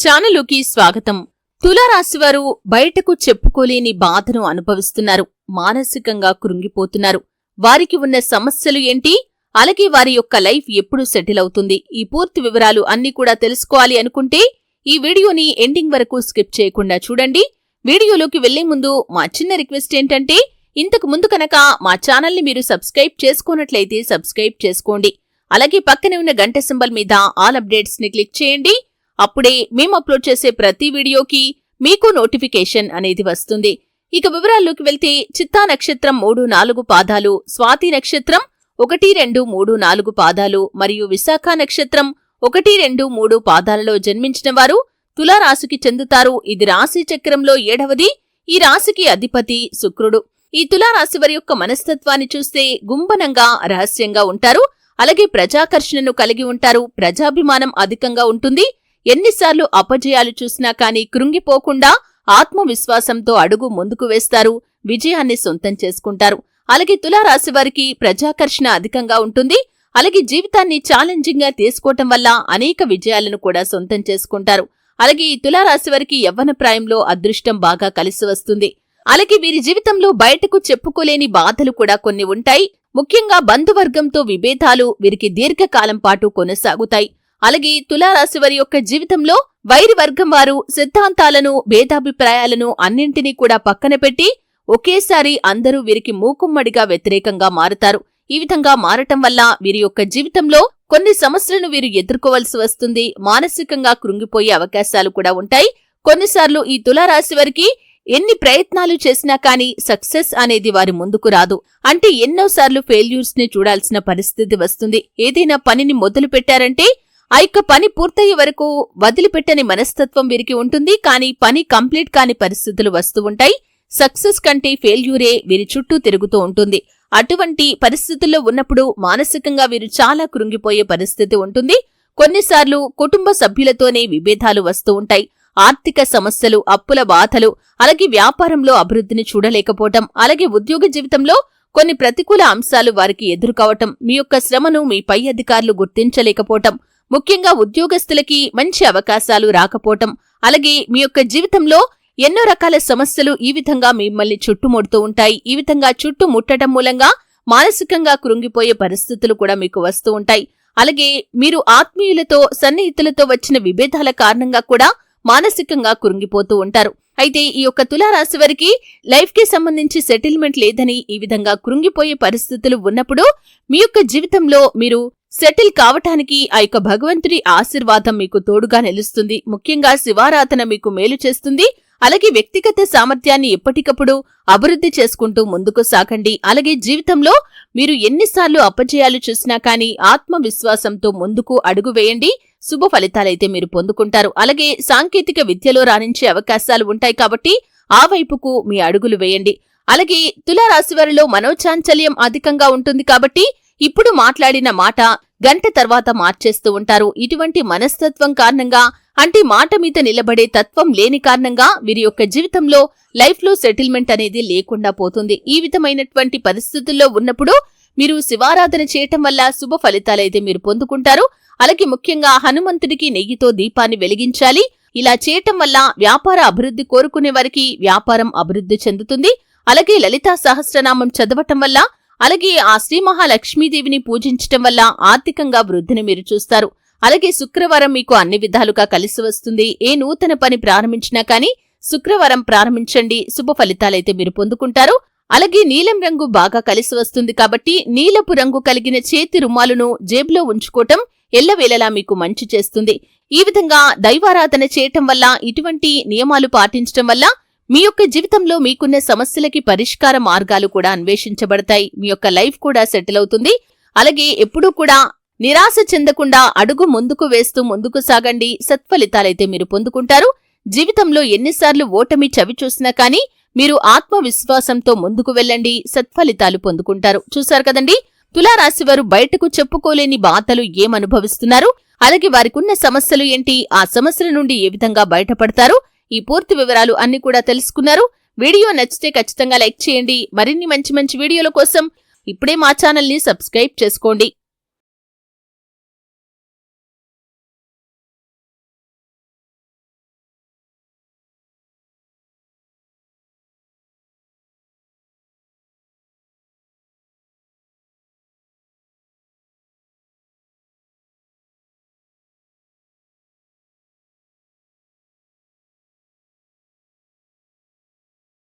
ఛానలుకి స్వాగతం. తులారాశివారు బయటకు చెప్పుకోలేని బాధను అనుభవిస్తున్నారు. మానసికంగా కృంగిపోతున్నారు. వారికి ఉన్న సమస్యలు ఏంటి, అలాగే వారి యొక్క లైఫ్ ఎప్పుడు సెటిల్ అవుతుంది, ఈ పూర్తి వివరాలు అన్ని కూడా తెలుసుకోవాలి అనుకుంటే ఈ వీడియోని ఎండింగ్ వరకు స్కిప్ చేయకుండా చూడండి. వీడియోలోకి వెళ్లే ముందు మా చిన్న రిక్వెస్ట్ ఏంటంటే, ఇంతకు ముందు కనుక మా ఛానల్ని మీరు సబ్స్క్రైబ్ చేసుకోనట్లయితే సబ్స్క్రైబ్ చేసుకోండి. అలాగే పక్కనే ఉన్న గంట సింబల్ మీద ఆల్ అప్డేట్స్ ని క్లిక్ చేయండి. అప్పుడే మేము అప్లోడ్ చేసే ప్రతి వీడియోకి మీకు నోటిఫికేషన్ అనేది వస్తుంది. ఇక వివరాల్లోకి వెళ్తే, చిత్తా నక్షత్రం 3-4 పాదాలు, స్వాతి నక్షత్రం 1-2-3-4 పాదాలు మరియు విశాఖ నక్షత్రం 1-2-3 పాదాలలో జన్మించిన వారు తులారాశికి చెందుతారు. ఇది రాశి చక్రంలో 7వది. ఈ రాశికి అధిపతి శుక్రుడు. ఈ తులారాశి వారి యొక్క మనస్తత్వాన్ని చూస్తే గుంభనంగా, రహస్యంగా ఉంటారు. అలాగే ప్రజాకర్షణను కలిగి ఉంటారు. ప్రజాభిమానం అధికంగా ఉంటుంది. ఎన్నిసార్లు అపజయాలు చూసినా కానీ కృంగిపోకుండా ఆత్మవిశ్వాసంతో అడుగు ముందుకు వేస్తారు. విజయాన్ని సొంతం చేసుకుంటారు. అలాగే తులారాశి వారికి ప్రజాకర్షణ అధికంగా ఉంటుంది. అలాగే జీవితాన్ని ఛాలెంజింగ్ గా తీసుకోవటం వల్ల అనేక విజయాలను కూడా సొంతం చేసుకుంటారు. అలాగే ఈ తులారాశి వారికి యవ్వన ప్రాయంలో అదృష్టం బాగా కలిసి వస్తుంది. అలాగే వీరి జీవితంలో బయటకు చెప్పుకోలేని బాధలు కూడా కొన్ని ఉంటాయి. ముఖ్యంగా బంధువర్గంతో విభేదాలు వీరికి దీర్ఘకాలం పాటు కొనసాగుతాయి. అలాగే తులారాశి వారి యొక్క జీవితంలో వైరి వర్గం వారు సిద్ధాంతాలను, భేదాభిప్రాయాలను అన్నింటినీ కూడా పక్కన పెట్టి ఒకేసారి అందరూ వీరికి మూకుమ్మడిగా వ్యతిరేకంగా మారుతారు. ఈ విధంగా మారటం వల్ల వీరి యొక్క జీవితంలో కొన్ని సమస్యలను వీరు ఎదుర్కోవలసి వస్తుంది. మానసికంగా కృంగిపోయే అవకాశాలు కూడా ఉంటాయి. కొన్నిసార్లు ఈ తులారాశి వారికి ఎన్ని ప్రయత్నాలు చేసినా కానీ సక్సెస్ అనేది వారి ముందుకు రాదు. అంటే ఎన్నోసార్లు ఫెయిల్యూర్స్ ని చూడాల్సిన పరిస్థితి వస్తుంది. ఏదైనా పనిని మొదలు పెట్టారంటే ఆ యొక్క పని పూర్తయ్యే వరకు వదిలిపెట్టని మనస్తత్వం వీరికి ఉంటుంది. కానీ పని కంప్లీట్ కాని పరిస్థితులు వస్తూ ఉంటాయి. సక్సెస్ కంటే ఫెయిల్యూరే వీరి చుట్టూ తిరుగుతూ ఉంటుంది. అటువంటి పరిస్థితుల్లో ఉన్నప్పుడు మానసికంగా వీరు చాలా కృంగిపోయే పరిస్థితి ఉంటుంది. కొన్నిసార్లు కుటుంబ సభ్యులతోనే విభేదాలు వస్తూ ఉంటాయి. ఆర్థిక సమస్యలు, అప్పుల బాధలు, అలాగే వ్యాపారంలో అభివృద్ధిని చూడలేకపోవటం, అలాగే ఉద్యోగ జీవితంలో కొన్ని ప్రతికూల అంశాలు వారికి ఎదుర్కోవటం, మీ యొక్క శ్రమను మీ పై అధికారులు గుర్తించలేకపోవటం, ముఖ్యంగా ఉద్యోగస్తులకి మంచి అవకాశాలు రాకపోవటం, అలాగే మీ యొక్క జీవితంలో ఎన్నో రకాల సమస్యలు ఈ విధంగా మిమ్మల్ని చుట్టుముడుతూ ఉంటాయి. ఈ విధంగా చుట్టుముట్టడం మూలంగా మానసికంగా కృంగిపోయే పరిస్థితులు కూడా మీకు వస్తూ ఉంటాయి. అలాగే మీరు ఆత్మీయులతో, సన్నిహితులతో వచ్చిన విభేదాల కారణంగా కూడా మానసికంగా కృంగిపోతూ ఉంటారు. అయితే ఈ యొక్క తులారాశి వారికి లైఫ్ కి సంబంధించి సెటిల్మెంట్ లేదని ఈ విధంగా కృంగిపోయే పరిస్థితులు ఉన్నప్పుడు మీ యొక్క జీవితంలో మీరు సెటిల్ కావటానికి ఆ యొక్క భగవంతుడి ఆశీర్వాదం మీకు తోడుగా నిలుస్తుంది. ముఖ్యంగా శివారాధన మీకు మేలు చేస్తుంది. అలాగే వ్యక్తిగత సామర్థ్యాన్ని ఎప్పటికప్పుడు అభివృద్ధి చేసుకుంటూ ముందుకు సాగండి. అలాగే జీవితంలో మీరు ఎన్నిసార్లు అపజయాలు చూసినా కానీ ఆత్మవిశ్వాసంతో ముందుకు అడుగు వేయండి. శుభ ఫలితాలైతే మీరు పొందుకుంటారు. అలాగే సాంకేతిక విద్యలో రాణించే అవకాశాలు ఉంటాయి కాబట్టి ఆ వైపుకు మీ అడుగులు వేయండి. అలాగే తులారాశి వారిలో మనోచాంచల్యం అధికంగా ఉంటుంది కాబట్టి ఇప్పుడు మాట్లాడిన మాట గంట తర్వాత మార్చేస్తూ ఉంటారు. ఇటువంటి మనస్తత్వం కారణంగా, అంటే మాట మీద నిలబడే తత్వం లేని కారణంగా వీరి యొక్క జీవితంలో లైఫ్ లో సెటిల్మెంట్ అనేది లేకుండా పోతుంది. ఈ విధమైనటువంటి పరిస్థితుల్లో ఉన్నప్పుడు మీరు శివారాధన చేయటం వల్ల శుభ ఫలితాలైతే మీరు పొందుకుంటారు. అలాగే ముఖ్యంగా హనుమంతుడికి నెయ్యితో దీపాన్ని వెలిగించాలి. ఇలా చేయటం వల్ల వ్యాపార అభివృద్ధి కోరుకునే వారికి వ్యాపారం అభివృద్ధి చెందుతుంది. అలాగే లలితా సహస్రనామం చదవటం వల్ల, అలాగే ఆ శ్రీ మహాలక్ష్మీదేవిని పూజించటం వల్ల ఆర్థికంగా వృద్ధిని మీరు చూస్తారు. అలాగే శుక్రవారం మీకు అన్ని విధాలుగా కలిసి వస్తుంది. ఏ నూతన పని ప్రారంభించినా కానీ శుక్రవారం ప్రారంభించండి. శుభ ఫలితాలైతే మీరు పొందుకుంటారు. అలాగే నీలం రంగు బాగా కలిసి వస్తుంది కాబట్టి నీలపు రంగు కలిగిన చేతి రుమాలును జేబులో ఉంచుకోవటం ఎల్లవేళలా మీకు మంచి చేస్తుంది. ఈ విధంగా దైవారాధన చేయటం వల్ల, ఇటువంటి నియమాలు పాటించటం వల్ల మీ యొక్క జీవితంలో మీకున్న సమస్యలకి పరిష్కార మార్గాలు కూడా అన్వేషించబడతాయి. మీ యొక్క లైఫ్ కూడా సెటిల్ అవుతుంది. అలాగే ఎప్పుడూ కూడా నిరాశ చెందకుండా అడుగు ముందుకు వేస్తూ ముందుకు సాగండి. సత్ఫలితాలైతే మీరు పొందుకుంటారు. జీవితంలో ఎన్నిసార్లు ఓటమి చవి చూసినా కానీ మీరు ఆత్మవిశ్వాసంతో ముందుకు వెళ్ళండి. సత్ఫలితాలు పొందుకుంటారు. చూశారు కదండి, తులారాశి వారు బయటకు చెప్పుకోలేని బాధలు ఏమనుభవిస్తున్నారు, అలాగే వారికున్న సమస్యలు ఏంటి, ఆ సమస్యల నుండి ఏ విధంగా బయటపడతారు, ఈ పూర్తి వివరాలు అన్ని కూడా తెలుసుకున్నారు. వీడియో నచ్చితే ఖచ్చితంగా లైక్ చేయండి. మరిన్ని మంచి మంచి వీడియోల కోసం ఇప్పుడే మా ఛానల్ ని సబ్స్క్రైబ్ చేసుకోండి.